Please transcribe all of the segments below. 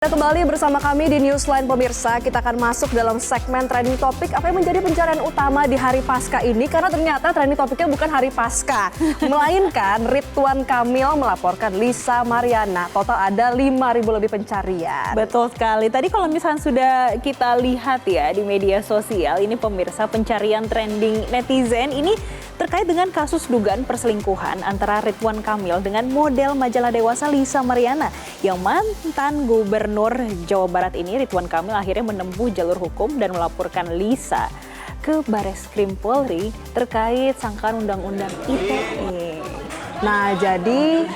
Kembali bersama kami di Newsline pemirsa, kita akan masuk dalam segmen trending topik apa yang menjadi pencarian utama di hari Paskah ini, karena ternyata trending topiknya bukan hari Paskah, melainkan Ridwan Kamil melaporkan Lisa Mariana. Total ada 5.000 lebih pencarian. Betul sekali. Tadi kalau misalnya sudah kita lihat ya di media sosial, ini pemirsa pencarian trending netizen ini terkait dengan kasus dugaan perselingkuhan antara Ridwan Kamil dengan model majalah dewasa Lisa Mariana yang mantan Gubernur Jawa Barat ini. Ridwan Kamil akhirnya menempuh jalur hukum dan melaporkan Lisa ke Bareskrim Polri terkait sangkaan undang-undang ITE. Nah, jadi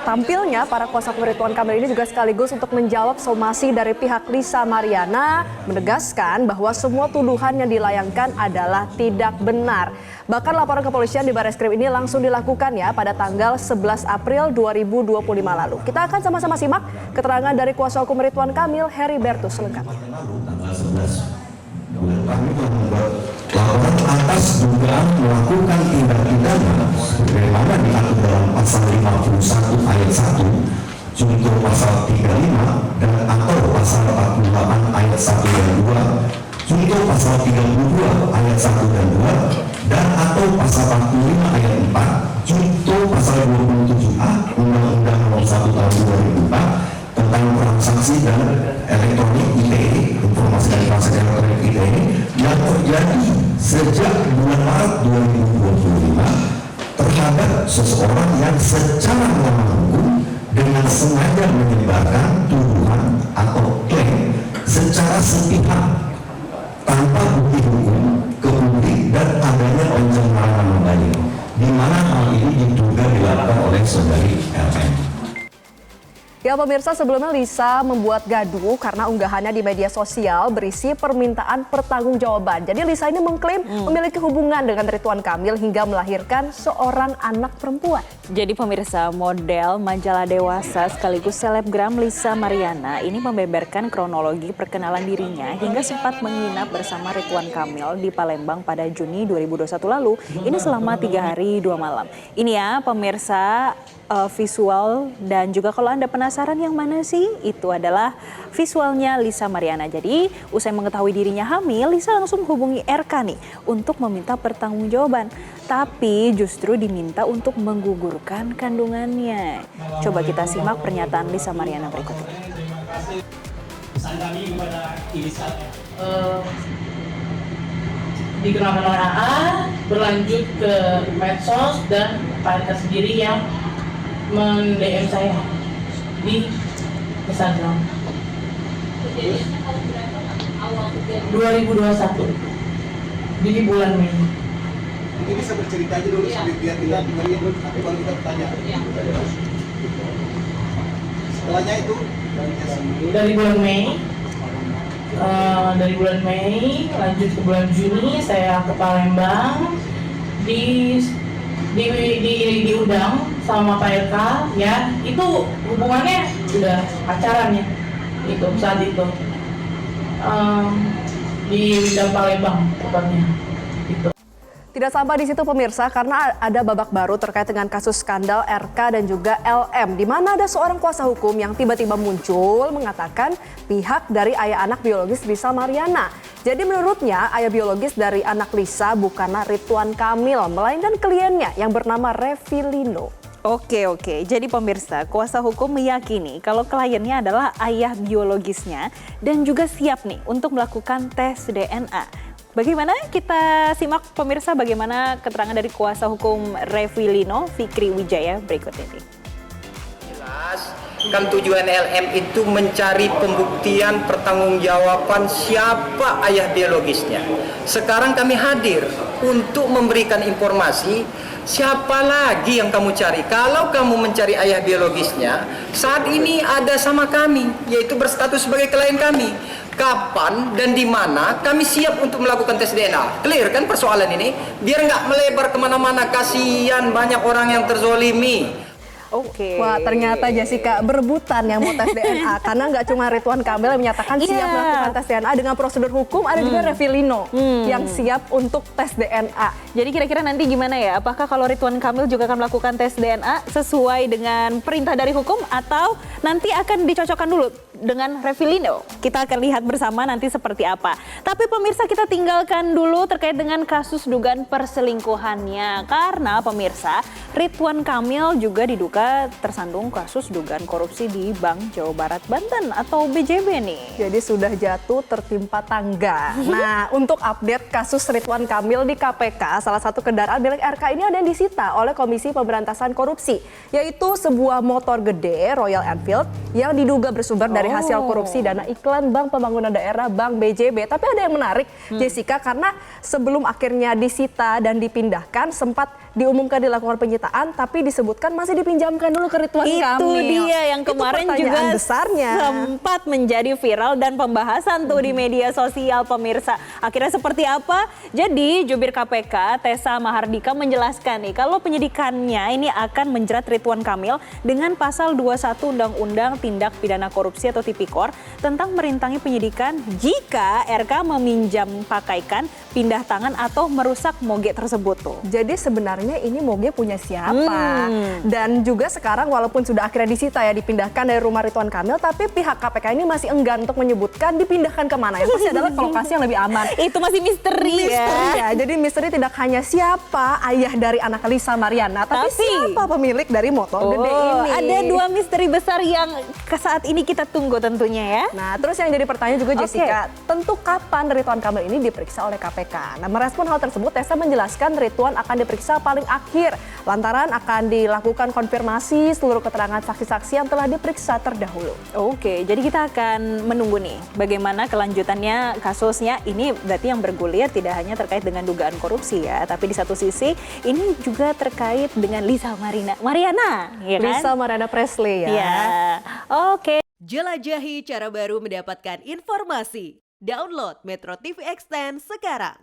tampilnya para kuasa hukum Ridwan Kamil ini juga sekaligus untuk menjawab somasi dari pihak Lisa Mariana, menegaskan bahwa semua tuduhan yang dilayangkan adalah tidak benar. Bahkan laporan kepolisian di Bareskrim ini langsung dilakukan ya pada tanggal 11 April 2025 lalu. Kita akan sama-sama simak keterangan dari kuasa hukum Ridwan Kamil, Heribertus selengkapnya. Kami membuat laporan atas dugaan melakukan tindak pidana sebagaimana diatur dalam pasal 51 ayat 1, junto pasal 35 dan atau pasal 48 ayat 1 dan 2, junto pasal 32 ayat 1 dan 2, dan atau pasal 45 ayat 4, junto pasal 27A Undang-Undang Nomor 1 Tahun 2004 tentang transaksi dan elektronik ITE, informasi dan transaksi elektronik ITE, yang terjadi sejak bulan Maret 2025 terhadap seseorang yang secara melawan hukum dengan sengaja menyebarkan tuduhan atau klaim secara sepihak tanpa bukti hukum ke publik dan adanya pencemaran nama baik, di mana hal ini diduga dilakukan oleh saudari LM. Ya pemirsa, sebelumnya Lisa membuat gaduh karena unggahannya di media sosial berisi permintaan pertanggungjawaban. Jadi Lisa ini mengklaim memiliki hubungan dengan Ridwan Kamil hingga melahirkan seorang anak perempuan. Jadi pemirsa, model majalah dewasa sekaligus selebgram Lisa Mariana ini membeberkan kronologi perkenalan dirinya hingga sempat menginap bersama Ridwan Kamil di Palembang pada Juni 2021 lalu. Ini selama 3 hari 2 malam. Ini ya pemirsa, visual, dan juga kalau Anda penasaran yang mana sih, itu adalah visualnya Lisa Mariana. Jadi usai mengetahui dirinya hamil, Lisa langsung hubungi RK nih untuk meminta pertanggungjawaban. Tapi justru diminta untuk menggugurkan kandungannya. Coba kita simak pernyataan Lisa Mariana berikut ini. Pesan kami kepada Lisa, digunakan oleh AA, berlanjut ke medsos dan Pak RK sendiri yang men-DM saya di Instagram 2021 di bulan Mei. Mungkin bisa bercerita aja dulu sambil biar kita dengerin dulu, nanti baru kita bertanya. Setelahnya itu Dari bulan Mei lanjut ke bulan Juni saya ke Palembang, diundang sama Pak RK ya, itu hubungannya udah pacaran ya itu saat itu di Palembang tepatnya itu. Tidak sampai di situ pemirsa, karena ada babak baru terkait dengan kasus skandal RK dan juga LM, di mana ada seorang kuasa hukum yang tiba-tiba muncul mengatakan pihak dari ayah anak biologis Lisa Mariana. Jadi menurutnya ayah biologis dari anak Lisa bukanlah Ridwan Kamil, melainkan kliennya yang bernama Revilino. Oke, jadi pemirsa, kuasa hukum meyakini kalau kliennya adalah ayah biologisnya dan juga siap nih untuk melakukan tes DNA. Bagaimana? Kita simak pemirsa bagaimana keterangan dari kuasa hukum Revilino, Fikri Wijaya berikut ini. Jelas, kan tujuan LM itu mencari pembuktian pertanggungjawaban siapa ayah biologisnya. Sekarang kami hadir untuk memberikan informasi siapa lagi yang kamu cari. Kalau kamu mencari ayah biologisnya, saat ini ada sama kami, yaitu berstatus sebagai klien kami. Kapan dan di mana kami siap untuk melakukan tes DNA. Clear kan persoalan ini? Biar nggak melebar kemana-mana, kasihan banyak orang yang terzolimi. Oke. Wah, ternyata Jessica berebutan yang mau tes DNA karena nggak cuma Ridwan Kamil yang menyatakan siap Iya. melakukan tes DNA dengan prosedur hukum, ada juga Revilino yang siap untuk tes DNA. Jadi kira-kira nanti gimana ya? Apakah kalau Ridwan Kamil juga akan melakukan tes DNA sesuai dengan perintah dari hukum atau nanti akan dicocokkan dulu dengan Revilino? Kita akan lihat bersama nanti seperti apa. Tapi pemirsa, kita tinggalkan dulu terkait dengan kasus dugaan perselingkuhannya. Karena pemirsa, Ridwan Kamil juga diduga tersandung kasus dugaan korupsi di Bank Jawa Barat Banten atau BJB nih. Jadi sudah jatuh tertimpa tangga. Nah, untuk update kasus Ridwan Kamil di KPK, salah satu kendaraan milik RK ini ada yang disita oleh Komisi Pemberantasan Korupsi, yaitu sebuah motor gede Royal Enfield yang diduga bersumber dari hasil korupsi dana iklan Bank Pembangunan Daerah Bank BJB. Tapi ada yang menarik, Jessica, karena sebelum akhirnya disita dan dipindahkan sempat diumumkan dilakukan penyitaan, tapi disebutkan masih dipinjamkan dulu ke Ridwan Kamil. Itu dia yang kemarin Itu juga pertanyaan besarnya. sempat menjadi viral dan pembahasan tuh di media sosial pemirsa. Akhirnya seperti apa? Jadi jubir KPK Tessa Mahardika menjelaskan nih kalau penyidikannya ini akan menjerat Ridwan Kamil dengan pasal 21 Undang-Undang Tindak Pidana Korupsi atau Tipikor tentang merintangi penyidikan jika RK meminjam pakaikan, pindah tangan atau merusak moge tersebut tuh. Jadi sebenarnya ini moge punya siapa? Dan juga sekarang walaupun sudah akhirnya disita ya, dipindahkan dari rumah Ridwan Kamil, tapi pihak KPK ini masih enggan untuk menyebutkan dipindahkan kemana. Yang pasti adalah ke lokasi yang lebih aman. Itu masih misteri Ya, jadi misteri tidak hanya siapa ayah dari anak Lisa Mariana, tapi siapa pemilik dari motor gede ini. Ada dua misteri besar yang ke saat ini kita tunggu tentunya ya. Nah, terus yang jadi pertanyaan juga Oke. Jessica, tentu kapan Ridwan Kamil ini diperiksa oleh KPK? Nah, merespon hal tersebut, Tessa menjelaskan Ridwan akan diperiksa paling akhir, lantaran akan dilakukan konfirmasi seluruh keterangan saksi-saksi yang telah diperiksa terdahulu. Oke, jadi kita akan menunggu nih bagaimana kelanjutannya kasusnya. Ini berarti yang bergulir tidak hanya terkait dengan dugaan korupsi ya, tapi di satu sisi ini juga terkait dengan Lisa Mariana, ya kan? Lisa Mariana Presley ya. Ya, oke. Jelajahi cara baru mendapatkan informasi. Download Metro TV Extend sekarang.